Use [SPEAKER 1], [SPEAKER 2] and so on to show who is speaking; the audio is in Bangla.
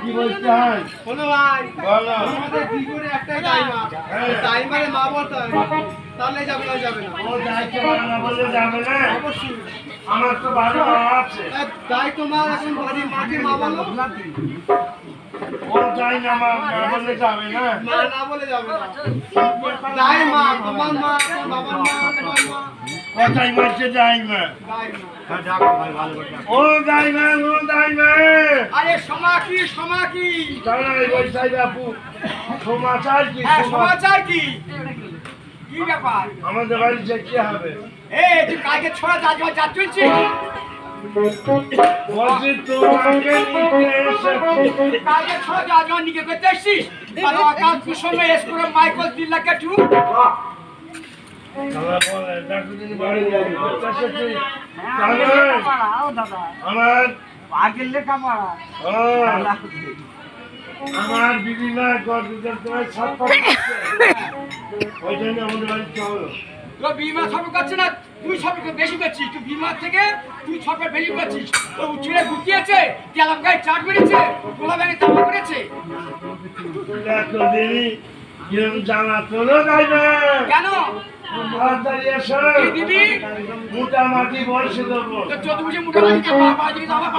[SPEAKER 1] কি বলতে হয় ভাই আমাদের কি করে একটাই টাইমার টাইমারে মা বলতে হয় তাহলে যাবে না ও যাইতে না বলে যাবে না অবশ্যই আমার তো ভালো আছে তাই তোমার এখন বাড়ি মাকে মা বলো ও যাই না মা বলে যাবে না মা না বলে যাবে না যাই মা তোমার মা বাবার মা তোমার মা কোথায় মারছে যাই মা ও যাই মা আরে সমাকি জানাই বৈশাই বাপু সমাচার কি কি ব্যাপার আমাদের বাড়ি যেতে হবে তুই কালকে ছোড়া যা চলছে বলছি তোমাকে কালকে ছোড়া যা নিকে করতে আসছিস কাল কুসুমে এসপুরে মাইকেল দিল্লাকে টু আমার আগের লেখাপড়া আমার দিদিমা তোমার সব ওই জন্য আমাদের বাড়ি চলো বিমা সব করছে না তুই সব বেশি করছিস তুই বিমার থেকে তুই সব বেশি করছিস তো ছেলে গুটিয়েছে কেলাম গায়ে চাট বেড়েছে গোলা ব্যাগে তামা করেছে জানা তোলো যাই না কেন মোটা মাটি বয়সে দেবো মোটা মাটি